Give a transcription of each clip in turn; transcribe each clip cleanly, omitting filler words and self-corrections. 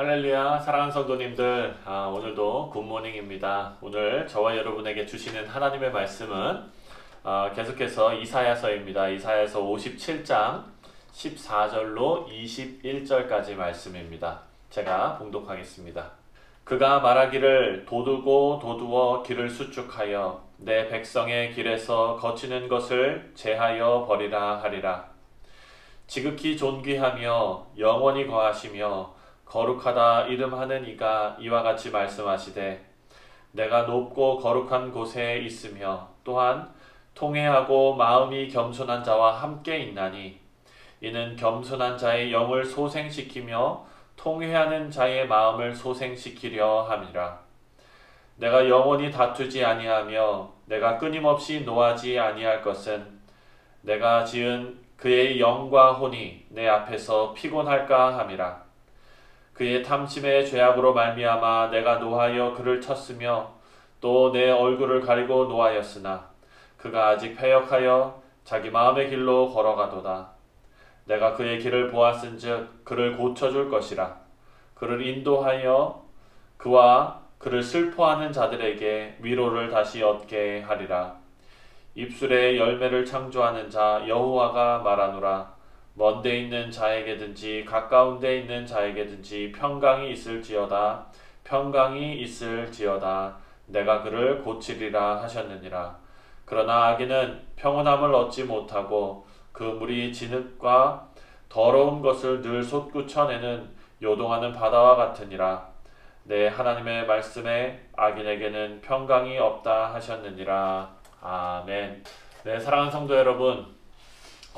할렐루야, 사랑하는 성도님들, 오늘도 굿모닝입니다. 오늘 저와 여러분에게 주시는 하나님의 말씀은 계속해서 이사야서입니다. 이사야서 57장 14절로 21절까지 말씀입니다. 제가 봉독하겠습니다. 그가 말하기를 도두고 도두어 길을 수축하여 내 백성의 길에서 거치는 것을 제하여 버리라 하리라. 지극히 존귀하며 영원히 거하시며 거룩하다 이름하는 이가 이와 같이 말씀하시되 내가 높고 거룩한 곳에 있으며 또한 통회하고 마음이 겸손한 자와 함께 있나니 이는 겸손한 자의 영을 소생시키며 통회하는 자의 마음을 소생시키려 함이라. 내가 영원히 다투지 아니하며 내가 끊임없이 노하지 아니할 것은 내가 지은 그의 영과 혼이 내 앞에서 피곤할까 함이라. 그의 탐심의 죄악으로 말미암아 내가 노하여 그를 쳤으며 또 내 얼굴을 가리고 노하였으나 그가 아직 패역하여 자기 마음의 길로 걸어가도다. 내가 그의 길을 보았은즉 그를 고쳐줄 것이라. 그를 인도하여 그와 그를 슬퍼하는 자들에게 위로를 다시 얻게 하리라. 입술에 열매를 창조하는 자 여호와가 말하노라. 먼데 있는 자에게든지 가까운 데 있는 자에게든지 평강이 있을지어다. 평강이 있을지어다. 내가 그를 고치리라 하셨느니라. 그러나 악인은 평온함을 얻지 못하고 그 물이 진흙과 더러운 것을 늘 솟구쳐내는 요동하는 바다와 같으니라. 내 하나님의 말씀에 악인에게는 평강이 없다 하셨느니라. 아멘. 네, 사랑하는 성도 여러분,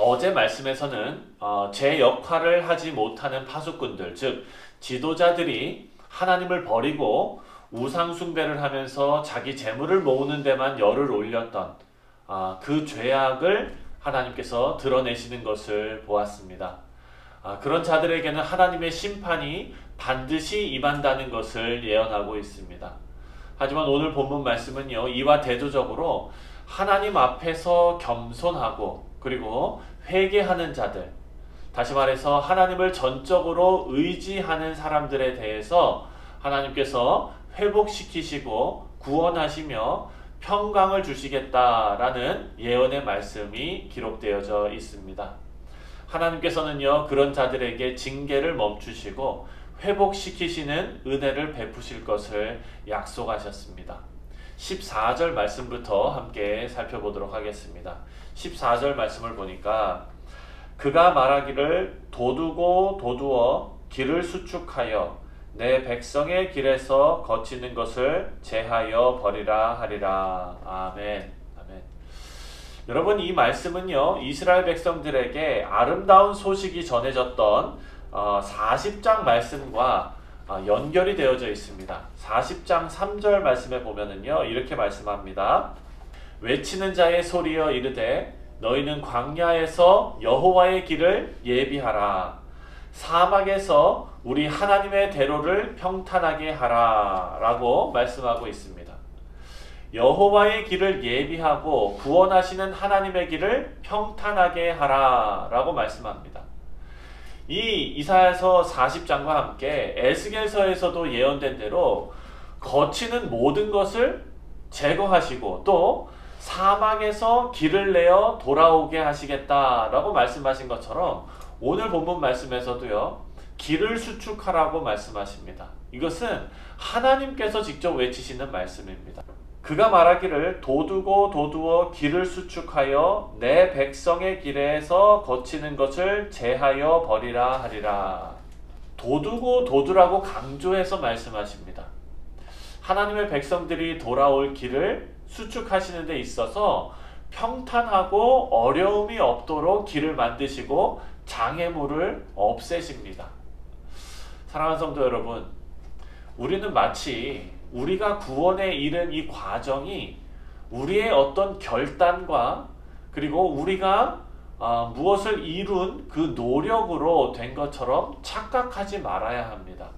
어제 말씀에서는 제 역할을 하지 못하는 파수꾼들, 즉 지도자들이 하나님을 버리고 우상 숭배를 하면서 자기 재물을 모으는 데만 열을 올렸던 그 죄악을 하나님께서 드러내시는 것을 보았습니다. 그런 자들에게는 하나님의 심판이 반드시 임한다는 것을 예언하고 있습니다. 하지만 오늘 본문 말씀은요, 이와 대조적으로 하나님 앞에서 겸손하고 그리고 회개하는 자들, 다시 말해서 하나님을 전적으로 의지하는 사람들에 대해서 하나님께서 회복시키시고 구원하시며 평강을 주시겠다라는 예언의 말씀이 기록되어져 있습니다. 하나님께서는요, 그런 자들에게 징계를 멈추시고 회복시키시는 은혜를 베푸실 것을 약속하셨습니다. 14절 말씀부터 함께 살펴보도록 하겠습니다. 14절 말씀을 보니까 그가 말하기를 도두고 도두어 길을 수축하여 내 백성의 길에서 거치는 것을 제하여 버리라 하리라. 아멘. 아멘. 여러분, 이 말씀은요, 이스라엘 백성들에게 아름다운 소식이 전해졌던 40장 말씀과 연결이 되어져 있습니다. 40장 3절 말씀에 보면은요, 이렇게 말씀합니다. 외치는 자의 소리여 이르되 너희는 광야에서 여호와의 길을 예비하라. 사막에서 우리 하나님의 대로를 평탄하게 하라 라고 말씀하고 있습니다. 여호와의 길을 예비하고 구원하시는 하나님의 길을 평탄하게 하라 라고 말씀합니다. 이 이사야서 40장과 함께 에스겔서에서도 예언된 대로 거치는 모든 것을 제거하시고 또 사막에서 길을 내어 돌아오게 하시겠다라고 말씀하신 것처럼 오늘 본문 말씀에서도요, 길을 수축하라고 말씀하십니다. 이것은 하나님께서 직접 외치시는 말씀입니다. 그가 말하기를 도두고 도두어 길을 수축하여 내 백성의 길에서 거치는 것을 제하여 버리라 하리라. 도두고 도두라고 강조해서 말씀하십니다. 하나님의 백성들이 돌아올 길을 수축하시는 데 있어서 평탄하고 어려움이 없도록 길을 만드시고 장애물을 없애십니다. 사랑하는 성도 여러분, 우리는 마치 우리가 구원에 이른 이 과정이 우리의 어떤 결단과 그리고 우리가 무엇을 이룬 그 노력으로 된 것처럼 착각하지 말아야 합니다.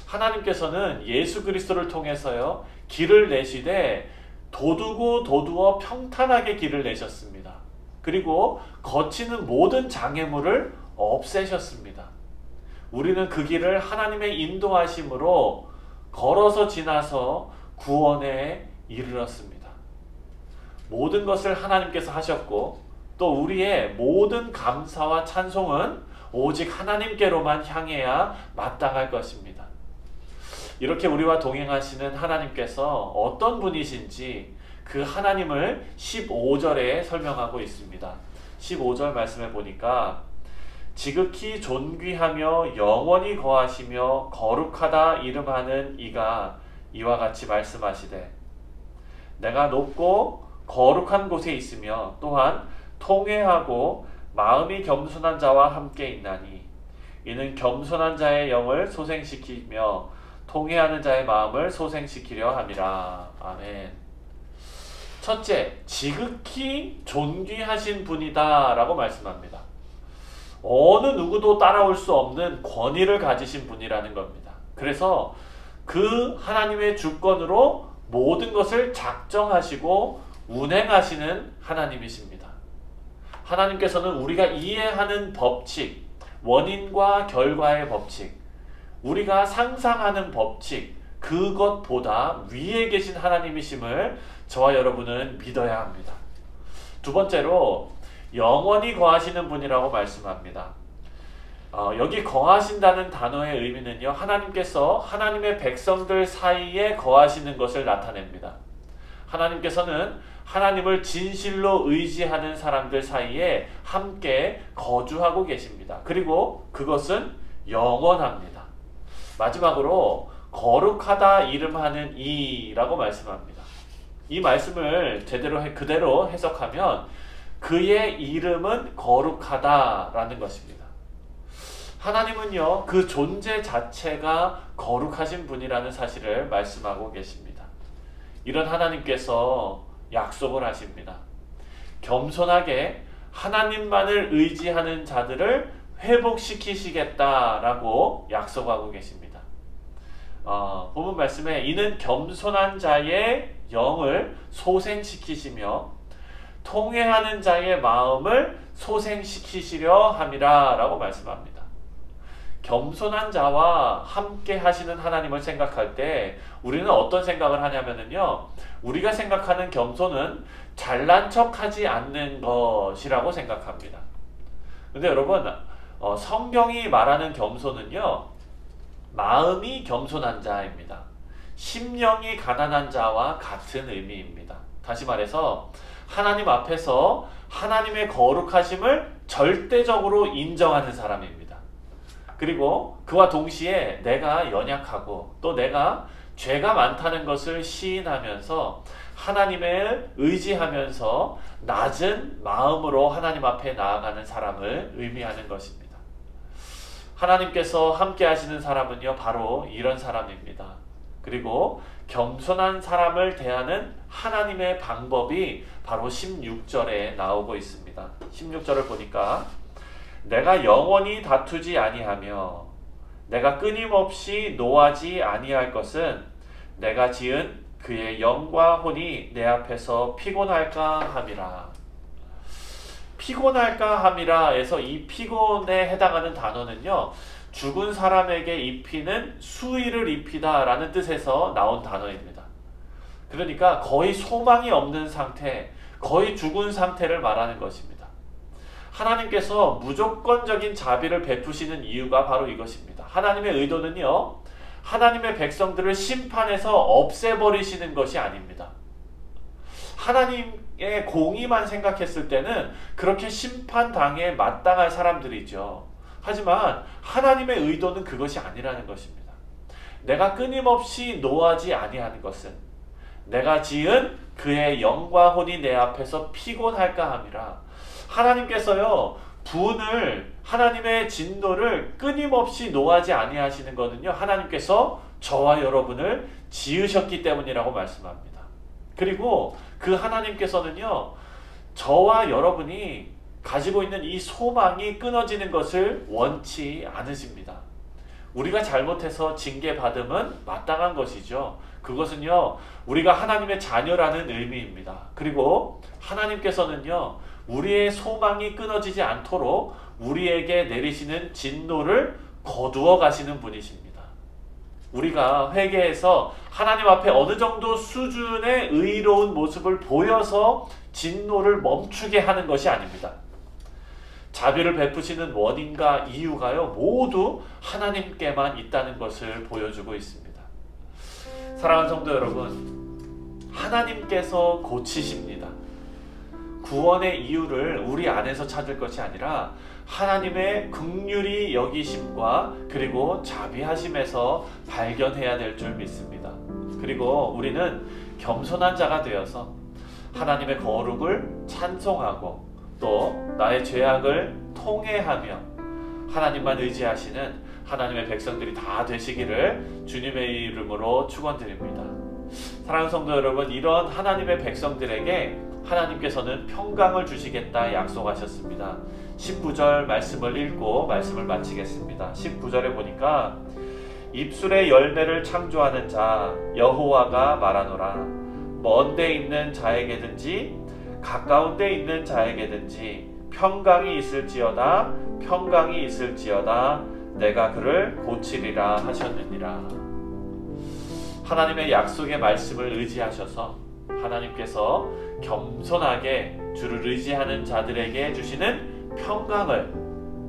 하나님께서는 예수 그리스도를 통해서요, 길을 내시되 도두고 도두어 평탄하게 길을 내셨습니다. 그리고 거치는 모든 장애물을 없애셨습니다. 우리는 그 길을 하나님의 인도하심으로 걸어서 지나서 구원에 이르렀습니다. 모든 것을 하나님께서 하셨고 또 우리의 모든 감사와 찬송은 오직 하나님께로만 향해야 마땅할 것입니다. 이렇게 우리와 동행하시는 하나님께서 어떤 분이신지 그 하나님을 15절에 설명하고 있습니다. 15절 말씀에 보니까 지극히 존귀하며 영원히 거하시며 거룩하다 이름하는 이가 이와 같이 말씀하시되 내가 높고 거룩한 곳에 있으며 또한 통회하고 마음이 겸손한 자와 함께 있나니 이는 겸손한 자의 영을 소생시키며 통회하는 자의 마음을 소생시키려 함이라. 아멘. 첫째, 지극히 존귀하신 분이다 라고 말씀합니다. 어느 누구도 따라올 수 없는 권위를 가지신 분이라는 겁니다. 그래서 그 하나님의 주권으로 모든 것을 작정하시고 운행하시는 하나님이십니다. 하나님께서는 우리가 이해하는 법칙, 원인과 결과의 법칙, 우리가 상상하는 법칙, 그것보다 위에 계신 하나님이심을 저와 여러분은 믿어야 합니다. 두 번째로 영원히 거하시는 분이라고 말씀합니다. 여기 거하신다는 단어의 의미는요, 하나님께서 하나님의 백성들 사이에 거하시는 것을 나타냅니다. 하나님께서는 하나님을 진실로 의지하는 사람들 사이에 함께 거주하고 계십니다. 그리고 그것은 영원합니다. 마지막으로 거룩하다 이름하는 이라고 말씀합니다. 이 말씀을 그대로 해석하면 그의 이름은 거룩하다라는 것입니다. 하나님은요, 그 존재 자체가 거룩하신 분이라는 사실을 말씀하고 계십니다. 이런 하나님께서 약속을 하십니다. 겸손하게 하나님만을 의지하는 자들을 회복시키시겠다라고 약속하고 계십니다. 본문 말씀에 이는 겸손한 자의 영을 소생시키시며 통회하는 자의 마음을 소생시키시려 함이라 라고 말씀합니다. 겸손한 자와 함께 하시는 하나님을 생각할 때 우리는 어떤 생각을 하냐면요, 우리가 생각하는 겸손은 잘난 척하지 않는 것이라고 생각합니다. 근데 여러분, 성경이 말하는 겸손은요, 마음이 겸손한 자입니다. 심령이 가난한 자와 같은 의미입니다. 다시 말해서 하나님 앞에서 하나님의 거룩하심을 절대적으로 인정하는 사람입니다. 그리고 그와 동시에 내가 연약하고 또 내가 죄가 많다는 것을 시인하면서 하나님을 의지하면서 낮은 마음으로 하나님 앞에 나아가는 사람을 의미하는 것입니다. 하나님께서 함께 하시는 사람은요, 바로 이런 사람입니다. 그리고 겸손한 사람을 대하는 하나님의 방법이 바로 16절에 나오고 있습니다. 16절을 보니까 내가 영원히 다투지 아니하며 내가 끊임없이 노하지 아니할 것은 내가 지은 그의 영과 혼이 내 앞에서 피곤할까 함이라. 피곤할까 함이라에서 이 피곤에 해당하는 단어는요, 죽은 사람에게 입히는 수의를 입히다 라는 뜻에서 나온 단어입니다. 그러니까 거의 소망이 없는 상태, 거의 죽은 상태를 말하는 것입니다. 하나님께서 무조건적인 자비를 베푸시는 이유가 바로 이것입니다. 하나님의 의도는요, 하나님의 백성들을 심판해서 없애버리시는 것이 아닙니다. 하나님의 공의만 생각했을 때는 그렇게 심판당해 마땅할 사람들이죠. 하지만 하나님의 의도는 그것이 아니라는 것입니다. 내가 끊임없이 노하지 아니하는 것은 내가 지은 그의 영과 혼이 내 앞에서 피곤할까 함이라. 하나님께서요, 하나님의 진노를 끊임없이 노하지 아니하시는 것은요, 하나님께서 저와 여러분을 지으셨기 때문이라고 말씀합니다. 그리고 그 하나님께서는요, 저와 여러분이 가지고 있는 이 소망이 끊어지는 것을 원치 않으십니다. 우리가 잘못해서 징계받음은 마땅한 것이죠. 그것은요, 우리가 하나님의 자녀라는 의미입니다. 그리고 하나님께서는요, 우리의 소망이 끊어지지 않도록 우리에게 내리시는 진노를 거두어 가시는 분이십니다. 우리가 회개해서 하나님 앞에 어느 정도 수준의 의로운 모습을 보여서 진노를 멈추게 하는 것이 아닙니다. 자비를 베푸시는 원인과 이유가요, 모두 하나님께만 있다는 것을 보여주고 있습니다. 사랑하는 성도 여러분, 하나님께서 고치십니다. 구원의 이유를 우리 안에서 찾을 것이 아니라 하나님의 긍휼히 여기심과 그리고 자비하심에서 발견해야 될 줄 믿습니다. 그리고 우리는 겸손한 자가 되어서 하나님의 거룩을 찬송하고 또 나의 죄악을 통회하며 하나님만 의지하시는 하나님의 백성들이 다 되시기를 주님의 이름으로 축원드립니다. 사랑하는 성도 여러분, 이런 하나님의 백성들에게 하나님께서는 평강을 주시겠다 약속하셨습니다. 19절 말씀을 읽고 말씀을 마치겠습니다. 19절에 보니까 입술의 열매를 창조하는 자 여호와가 말하노라. 먼 데 있는 자에게든지 가까운 데 있는 자에게든지 평강이 있을지어다 평강이 있을지어다 내가 그를 고치리라 하셨느니라. 하나님의 약속의 말씀을 의지하셔서 하나님께서 겸손하게 주를 의지하는 자들에게 주시는 평강을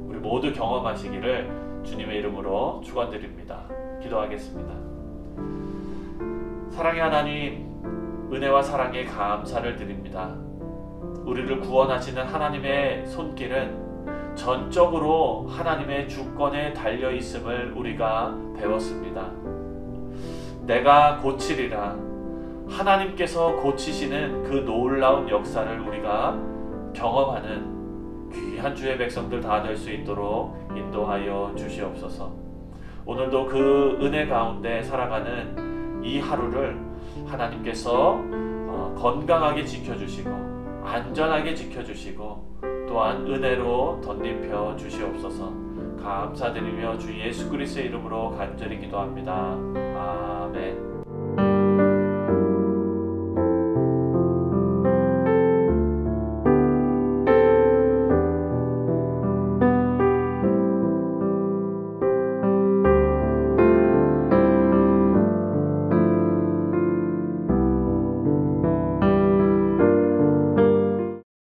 우리 모두 경험하시기를 주님의 이름으로 축원드립니다. 기도하겠습니다. 사랑의 하나님, 은혜와 사랑에 감사를 드립니다. 우리를 구원하시는 하나님의 손길은 전적으로 하나님의 주권에 달려있음을 우리가 배웠습니다. 내가 고치리라. 하나님께서 고치시는 그 놀라운 역사를 우리가 경험하는 귀한 주의 백성들 다 될 수 있도록 인도하여 주시옵소서. 오늘도 그 은혜 가운데 살아가는 이 하루를 하나님께서 건강하게 지켜주시고 안전하게 지켜주시고 또한 은혜로 덧입혀 주시옵소서. 감사드리며 주 예수 그리스도의 이름으로 간절히 기도합니다. 아멘.